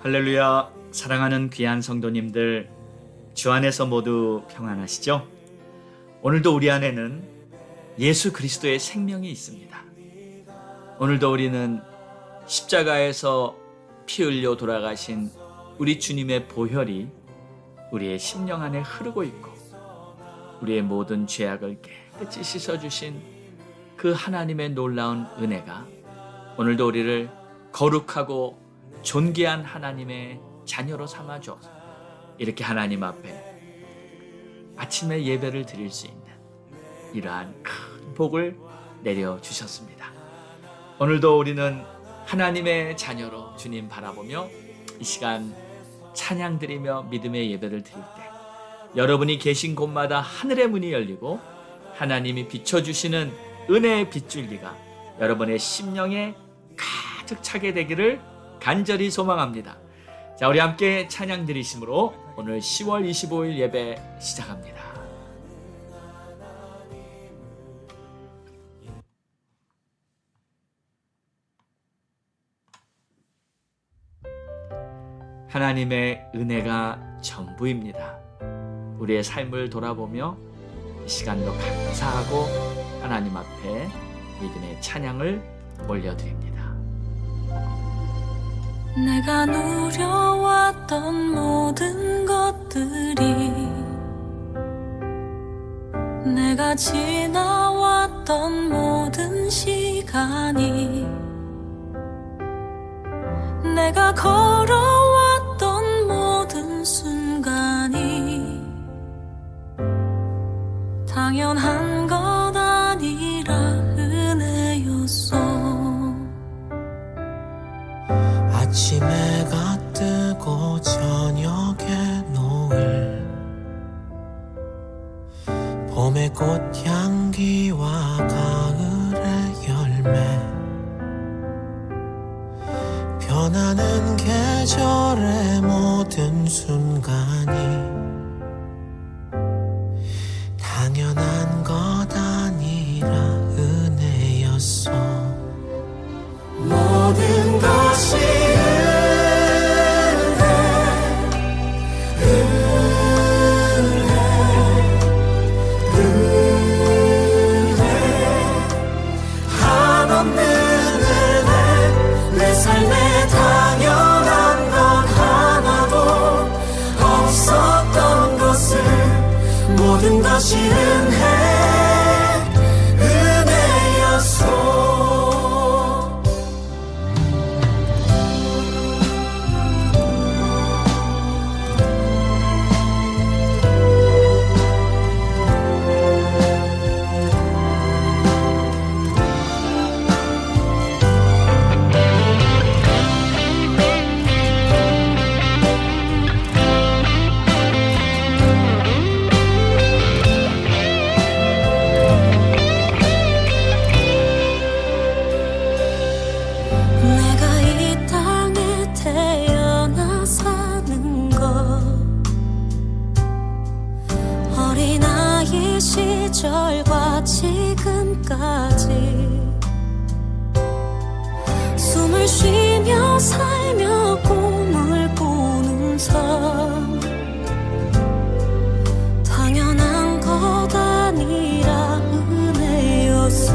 할렐루야. 사랑하는 귀한 성도님들, 주 안에서 모두 평안하시죠? 오늘도 우리 안에는 예수 그리스도의 생명이 있습니다. 오늘도 우리는 십자가에서 피 흘려 돌아가신 우리 주님의 보혈이 우리의 심령 안에 흐르고 있고, 우리의 모든 죄악을 깨끗이 씻어주신 그 하나님의 놀라운 은혜가 오늘도 우리를 거룩하고 존귀한 하나님의 자녀로 삼아주어서 이렇게 하나님 앞에 아침에 예배를 드릴 수 있는 이러한 큰 복을 내려주셨습니다. 오늘도 우리는 하나님의 자녀로 주님 바라보며 이 시간 찬양 드리며 믿음의 예배를 드릴 때 여러분이 계신 곳마다 하늘의 문이 열리고 하나님이 비춰주시는 은혜의 빗줄기가 여러분의 심령에 가득 차게 되기를 간절히 소망합니다. 자, 우리 함께 찬양 드리심으로 오늘 10월 25일 예배 시작합니다. 하나님의 은혜가 전부입니다. 우리의 삶을 돌아보며 이 시간도 감사하고 하나님 앞에 믿음의 찬양을 올려드립니다. 내가 누려왔던 모든 것들이, 내가 지나왔던 모든 시간이, 내가 걸어왔던 모든 순간이 당연한 것 아니라 은혜였어. 아침 해가 뜨고 저녁에 노을, 봄의 꽃향기와 가을의 열매, 변하는 계절의 모든 순간이 당연한 것 아니라 은혜였어. 모든 것이 한없는 은혜, 내 삶에 당연한 것 하나도 없었던 것을, 모든 것이 은혜였어. 시절과 지금까지 숨을 쉬며 살며 꿈을 꾸는 삶, 당연한 것 아니라 은혜였어.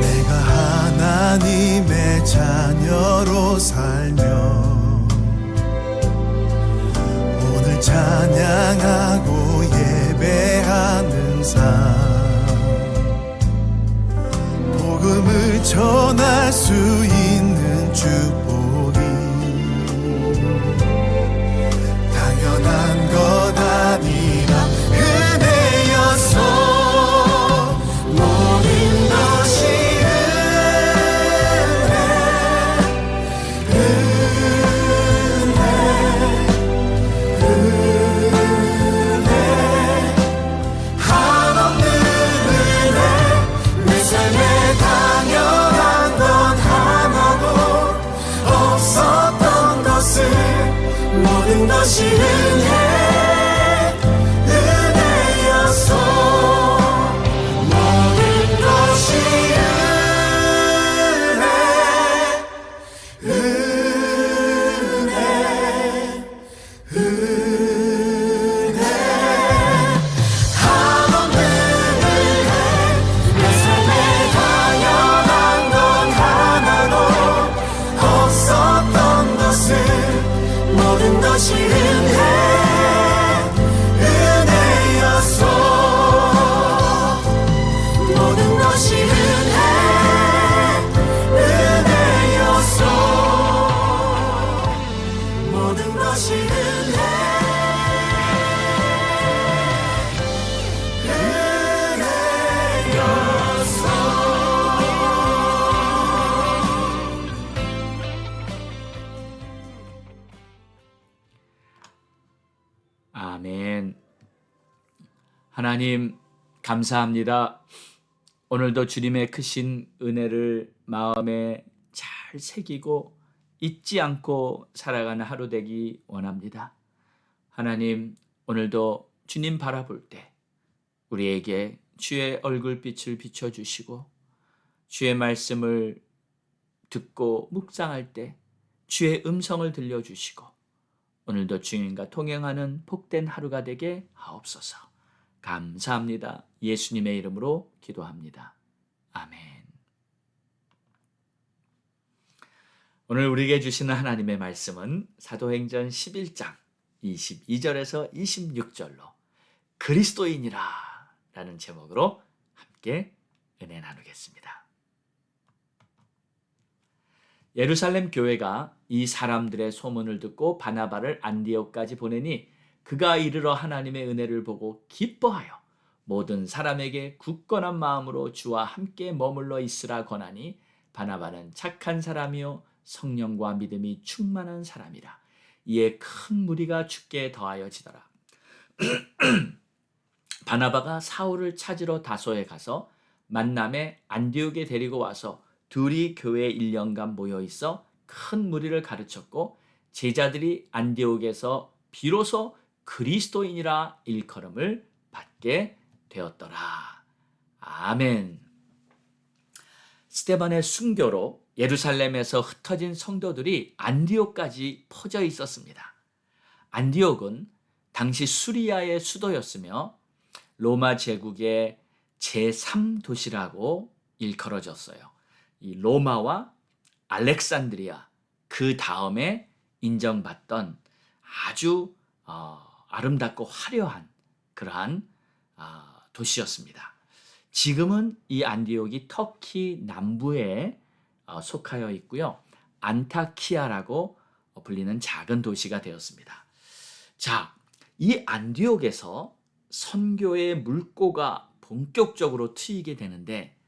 내가 하나님의 자녀로 살며 오늘 찬양하고 예배하는 삶, 복음을 전할 수 있는 축복이 당연한 것 아니라 은혜였어. 모든 것이 모든 것이 은혜였어. 모든 것이 은혜 하나님 감사합니다. 오늘도 주님의 크신 은혜를 마음에 잘 새기고 잊지 않고 살아가는 하루 되기 원합니다. 하나님, 오늘도 주님 바라볼 때 우리에게 주의 얼굴빛을 비춰주시고 주의 말씀을 듣고 묵상할 때 주의 음성을 들려주시고 오늘도 주님과 동행하는 복된 하루가 되게 하옵소서. 감사합니다. 예수님의 이름으로 기도합니다. 아멘. 오늘 우리에게 주시는 하나님의 말씀은 사도행전 11장 22절에서 26절로 그리스도인이라 라는 제목으로 함께 은혜 나누겠습니다. 예루살렘 교회가 이 사람들의 소문을 듣고 바나바를 안디옥까지 보내니 그가 이르러 하나님의 은혜를 보고 기뻐하여 모든 사람에게 굳건한 마음으로 주와 함께 머물러 있으라 권하니 바나바는 착한 사람이요 성령과 믿음이 충만한 사람이라. 이에 큰 무리가 죽게 더하여지더라. 바나바가 사울을 찾으러 다소에 가서 만남에 안디옥에 데리고 와서 둘이 교회에 1년간 모여 있어 큰 무리를 가르쳤고 제자들이 안디옥에서 비로소 그리스도인이라 일컬음을 받게 되었더라. 아멘. 스데반의 순교로 예루살렘에서 흩어진 성도들이 안디옥까지 퍼져 있었습니다. 안디옥은 당시 수리아의 수도였으며 로마 제국의 제3도시라고 일컬어졌어요. 이 로마와 알렉산드리아 그 다음에 인정받던 아주 아름답고 화려한 그러한 도시였습니다. 지금은 이 안디옥이 터키 남부에 속하여 있고요. 안타키아라고 불리는 작은 도시가 되었습니다. 자, 이 안디옥에서 선교의 물꼬가 본격적으로 트이게 되는데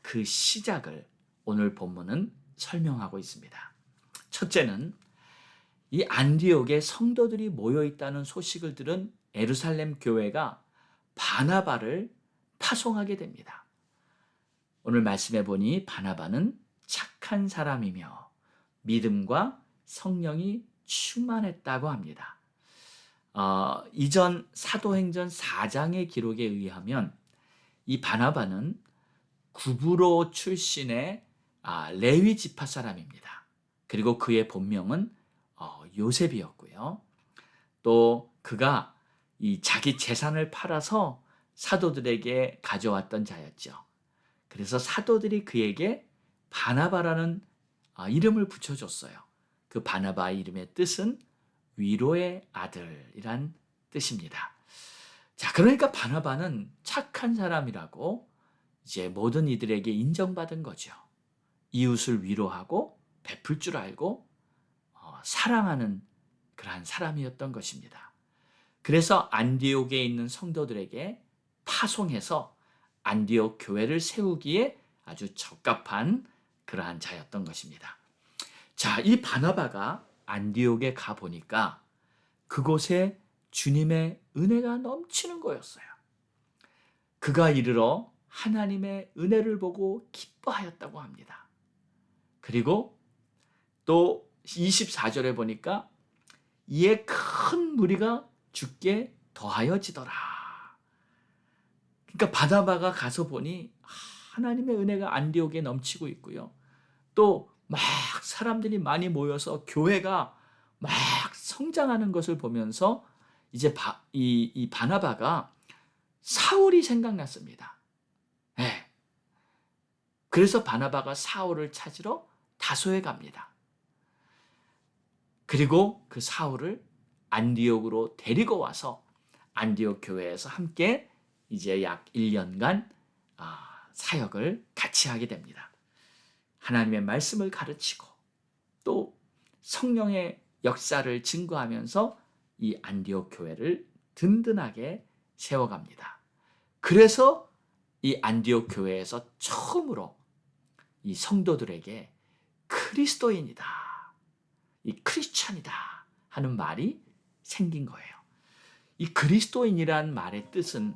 그 시작을 오늘 본문은 설명하고 있습니다. 첫째는 이 안디옥에 성도들이 모여 있다는 소식을 들은 예루살렘 교회가 바나바를 파송하게 됩니다. 오늘 말씀해 보니 바나바는 착한 사람이며 믿음과 성령이 충만했다고 합니다. 이전 사도행전 4장의 기록에 의하면 이 바나바는 구브로 출신의 레위 지파 사람입니다. 그리고 그의 본명은 요셉이었고요. 또 그가 이 자기 재산을 팔아서 사도들에게 가져왔던 자였죠. 그래서 사도들이 그에게 바나바라는 이름을 붙여줬어요. 그 바나바의 이름의 뜻은 위로의 아들이란 뜻입니다. 자, 그러니까 바나바는 착한 사람이라고 이제 모든 이들에게 인정받은 거죠. 이웃을 위로하고 베풀 줄 알고 사랑하는 그러한 사람이었던 것입니다. 그래서 안디옥에 있는 성도들에게 파송해서 안디옥 교회를 세우기에 아주 적합한 그러한 자였던 것입니다. 자, 이 바나바가 안디옥에 가보니까 그곳에 주님의 은혜가 넘치는 거였어요. 그가 이르러 하나님의 은혜를 보고 기뻐하였다고 합니다. 그리고 또 24절에 보니까 이에 큰 무리가 죽게 더하여지더라. 그러니까 바나바가 가서 보니 하나님의 은혜가 안디옥에 넘치고 있고요. 또 막 사람들이 많이 모여서 교회가 막 성장하는 것을 보면서 이제 이 바나바가 사울이 생각났습니다. 네. 그래서 바나바가 사울을 찾으러 다소에 갑니다. 그리고 그 사울을 안디옥으로 데리고 와서 안디옥 교회에서 함께 이제 약 1년간 사역을 같이 하게 됩니다. 하나님의 말씀을 가르치고 또 성령의 역사를 증거하면서 이 안디옥 교회를 든든하게 세워갑니다. 그래서 이 안디옥 교회에서 처음으로 이 성도들에게 그리스도인이다, 이 크리스찬이다 하는 말이 생긴 거예요. 이 그리스도인이란 말의 뜻은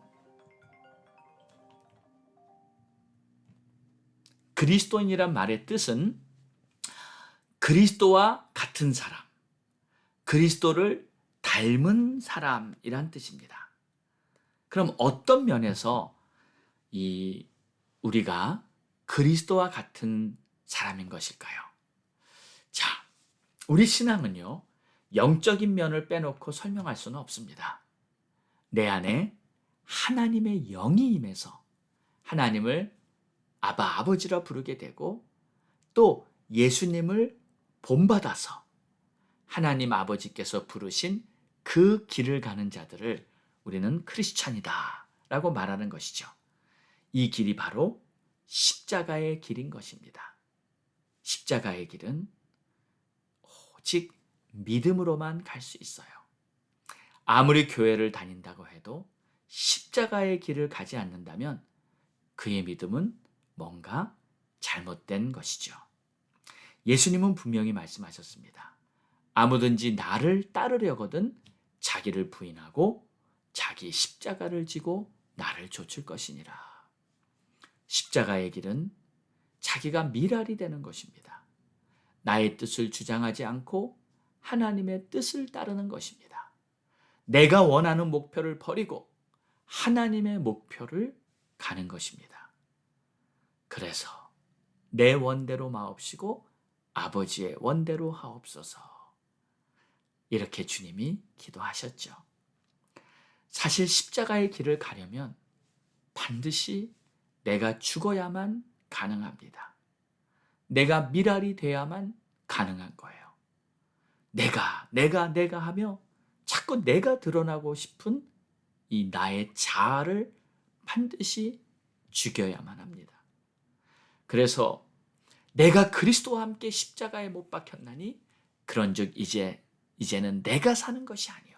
그리스도인이란 말의 뜻은 그리스도와 같은 사람, 그리스도를 닮은 사람이란 뜻입니다. 그럼 어떤 면에서 우리가 그리스도와 같은 사람인 것일까요? 자, 우리 신앙은요, 영적인 면을 빼놓고 설명할 수는 없습니다. 내 안에 하나님의 영이 임해서 하나님을 아바, 아버지라 부르게 되고 또 예수님을 본받아서 하나님 아버지께서 부르신 그 길을 가는 자들을 우리는 크리스찬이다 라고 말하는 것이죠. 이 길이 바로 십자가의 길인 것입니다. 십자가의 길은 오직 믿음으로만 갈 수 있어요. 아무리 교회를 다닌다고 해도 십자가의 길을 가지 않는다면 그의 믿음은 뭔가 잘못된 것이죠. 예수님은 분명히 말씀하셨습니다. 아무든지 나를 따르려거든 자기를 부인하고 자기 십자가를 지고 나를 좇을 것이니라. 십자가의 길은 자기가 미랄이 되는 것입니다. 나의 뜻을 주장하지 않고 하나님의 뜻을 따르는 것입니다. 내가 원하는 목표를 버리고 하나님의 목표를 가는 것입니다. 그래서 내 원대로 마옵시고 아버지의 원대로 하옵소서. 이렇게 주님이 기도하셨죠. 사실 십자가의 길을 가려면 반드시 내가 죽어야만 가능합니다. 내가 미랄이 돼야만 가능한 거예요. 내가 하며 자꾸 내가 드러나고 싶은 이 나의 자아를 반드시 죽여야만 합니다. 그래서 내가 그리스도와 함께 십자가에 못 박혔나니 그런즉 이제는 내가 사는 것이 아니요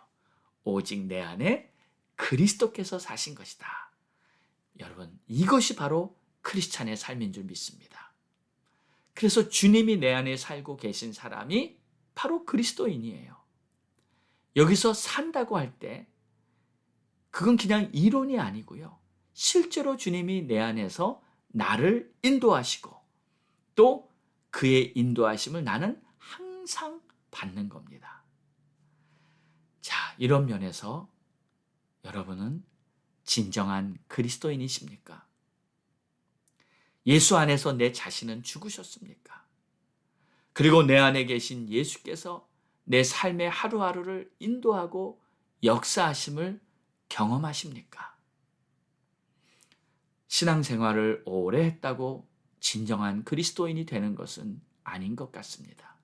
오직 내 안에 그리스도께서 사신 것이다. 여러분, 이것이 바로 크리스찬의 삶인 줄 믿습니다. 그래서 주님이 내 안에 살고 계신 사람이 바로 그리스도인이에요. 여기서 산다고 할 때 그건 그냥 이론이 아니고요. 실제로 주님이 내 안에서 나를 인도하시고 또 그의 인도하심을 나는 항상 받는 겁니다. 자, 이런 면에서 여러분은 진정한 그리스도인이십니까? 예수 안에서 내 자신은 죽으셨습니까? 그리고 내 안에 계신 예수께서 내 삶의 하루하루를 인도하고 역사하심을 경험하십니까? 신앙생활을 오래 했다고 진정한 그리스도인이 되는 것은 아닌 것 같습니다.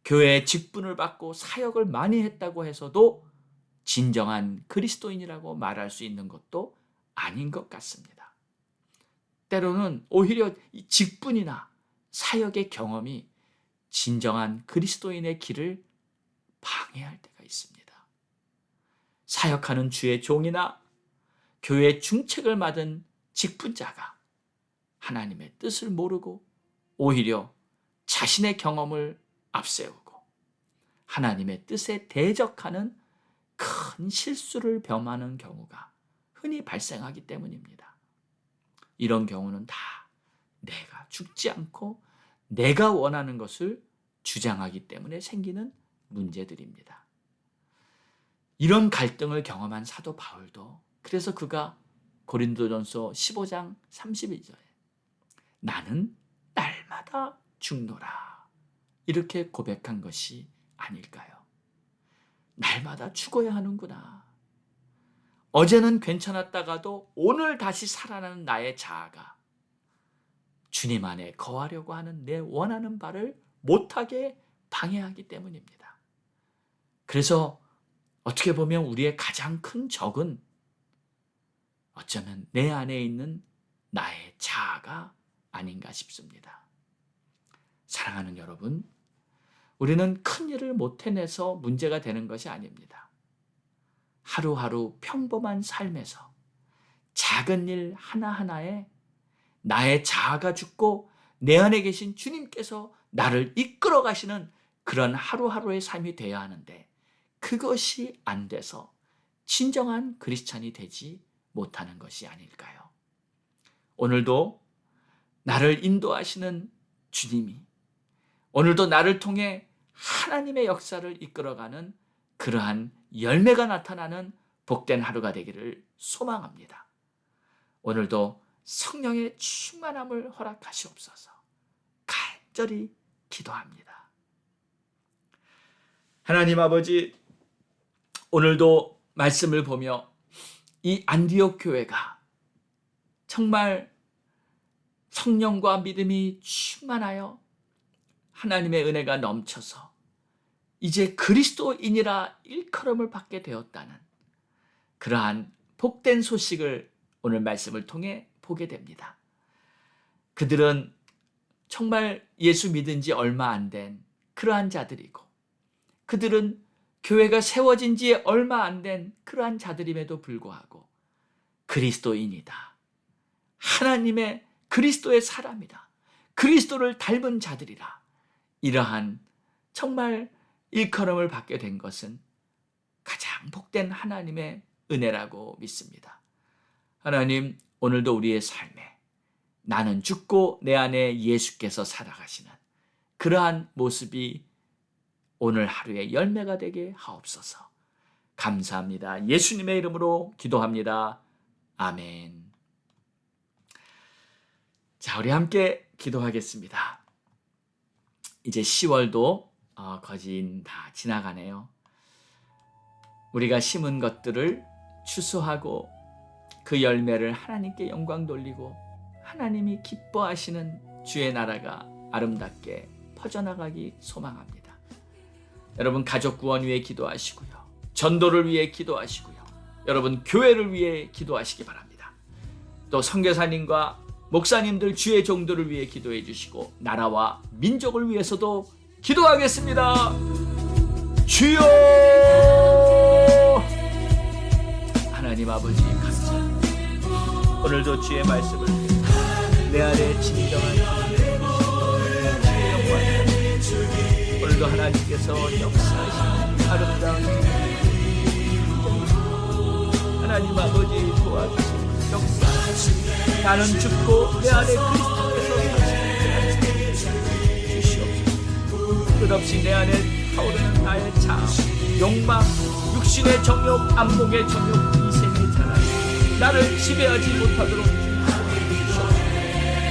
교회에 직분을 받고 사역을 많이 했다고 해서도 진정한 그리스도인이라고 말할 수 있는 것도 아닌 것 같습니다. 때로는 오히려 이 직분이나 사역의 경험이 진정한 그리스도인의 길을 방해할 때가 있습니다. 사역하는 주의 종이나 교회 중책을 맡은 직분자가 하나님의 뜻을 모르고 오히려 자신의 경험을 앞세우고 하나님의 뜻에 대적하는 큰 실수를 범하는 경우가 흔히 발생하기 때문입니다. 이런 경우는 다 내가 죽지 않고 내가 원하는 것을 주장하기 때문에 생기는 문제들입니다. 이런 갈등을 경험한 사도 바울도 그래서 그가 고린도전서 15장 31절에 나는 날마다 죽노라 이렇게 고백한 것이 아닐까요? 날마다 죽어야 하는구나. 어제는 괜찮았다가도 오늘 다시 살아나는 나의 자아가 주님 안에 거하려고 하는 내 원하는 바를 못하게 방해하기 때문입니다. 그래서 어떻게 보면 우리의 가장 큰 적은 어쩌면 내 안에 있는 나의 자아가 아닌가 싶습니다. 사랑하는 여러분, 우리는 큰 일을 못 해내서 문제가 되는 것이 아닙니다. 하루하루 평범한 삶에서 작은 일 하나하나에 나의 자아가 죽고 내 안에 계신 주님께서 나를 이끌어 가시는 그런 하루하루의 삶이 되어야 하는데 그것이 안 돼서 진정한 크리스찬이 되지 못하는 것이 아닐까요? 오늘도 나를 인도하시는 주님이 오늘도 나를 통해 하나님의 역사를 이끌어가는 그러한 열매가 나타나는 복된 하루가 되기를 소망합니다. 오늘도 성령의 충만함을 허락하시옵소서. 간절히 기도합니다. 하나님 아버지, 오늘도 말씀을 보며 이 안디옥 교회가 정말 성령과 믿음이 충만하여 하나님의 은혜가 넘쳐서 이제 그리스도인이라 일컬음을 받게 되었다는 그러한 복된 소식을 오늘 말씀을 통해 보게 됩니다. 그들은 정말 예수 믿은 지 얼마 안 된 그러한 자들이고, 그들은 교회가 세워진 지 얼마 안 된 그러한 자들임에도 불구하고 그리스도인이다, 하나님의 그리스도의 사람이다, 그리스도를 닮은 자들이라, 이러한 정말 일컬음을 받게 된 것은 가장 복된 하나님의 은혜라고 믿습니다. 하나님, 오늘도 우리의 삶에 나는 죽고 내 안에 예수께서 살아가시는 그러한 모습이 오늘 하루의 열매가 되게 하옵소서. 감사합니다. 예수님의 이름으로 기도합니다. 아멘. 자, 우리 함께 기도하겠습니다. 이제 10월도 거진 다 지나가네요. 우리가 심은 것들을 추수하고 그 열매를 하나님께 영광 돌리고 하나님이 기뻐하시는 주의 나라가 아름답게 퍼져나가기 소망합니다. 여러분, 가족 구원 위해 기도하시고요, 전도를 위해 기도하시고요, 여러분 교회를 위해 기도하시기 바랍니다. 또 선교사님과 목사님들, 주의 종들을 위해 기도해 주시고 나라와 민족을 위해서도 기도하겠습니다. 주여! 하나님 아버지, 감사합니다. 오늘도 주의 말씀을 내 안에 진정한 주의 영광, 오늘도 하나님께서 역사하시는 아름다운 하나님 아버지 도와주시고 역사하시고 나는 죽고 내 안에 그리스도께서 사시는 주시옵소서. 끝없이 내 안에 타오르는 나의 자아, 욕망, 육신의 정욕, 안목의 정욕, 이생의 자랑, 나를 지배하지 못하도록 주시옵소서.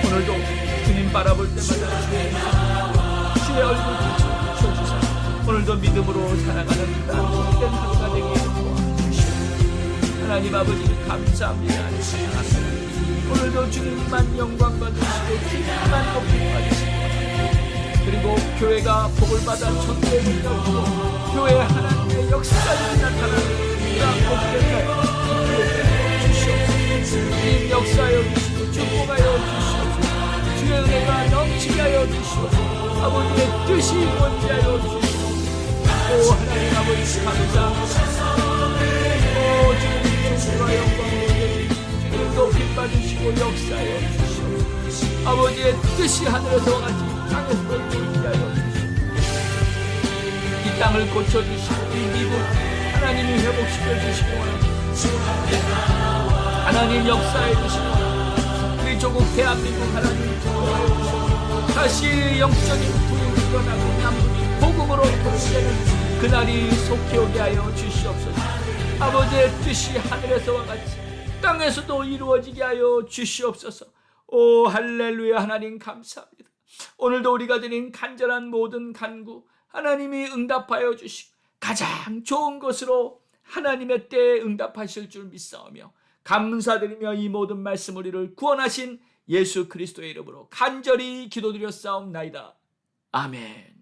오늘도 주님 바라볼 때마다 주의 얼굴 비춰주사 오늘도 믿음으로 살아가는 그런 복된 하루가 되게 도와주시옵소서. 하나님 아버지, 감사합니다. 오늘도 주님만 영광 받으시고 주님만 높임 받으시고, 그리고 교회가 복을 받아 전도에 능력으로 교회 하나님의 역사에 나타나는 그런 복된 하루 주시옵소서. 주님 역사하여 주시고 축복하여 주시옵소서. 주의 은혜가 넘치게 하여 주시옵소서. 아버지의 뜻이 이루어지게 하여 주시옵소서. 오 하나님 아버지, 감사합니다. 오 주님 존귀와 영광으로 주님 높임 받으시고 역사하여 주시옵소서. 아버지의 뜻이 하늘에서와 같이 땅에서도 이루어지게 하여 주시옵소서. 이 땅을 고쳐주시고 이 미국 하나님이 회복시켜 주시고 하나님 역사해 주시고 우리 조국 대한민국 하나님 축복하여 주시고 다시 영적인 부흥이 일어나고 남북이 복음으로 통일되는 그날이 속히 오게 하여 주시옵소서. 아버지의 뜻이 하늘에서와 같이 땅에서도 이루어지게 하여 주시옵소서. 오 할렐루야. 하나님 감사합니다. 오늘도 우리가 드린 간절한 모든 간구 하나님이 응답하여 주시고 가장 좋은 것으로 하나님의 때에 응답하실 줄 믿사오며 감사드리며 이 모든 말씀 우리를 구원하신 예수 그리스도의 이름으로 간절히 기도드렸사옵나이다. 아멘.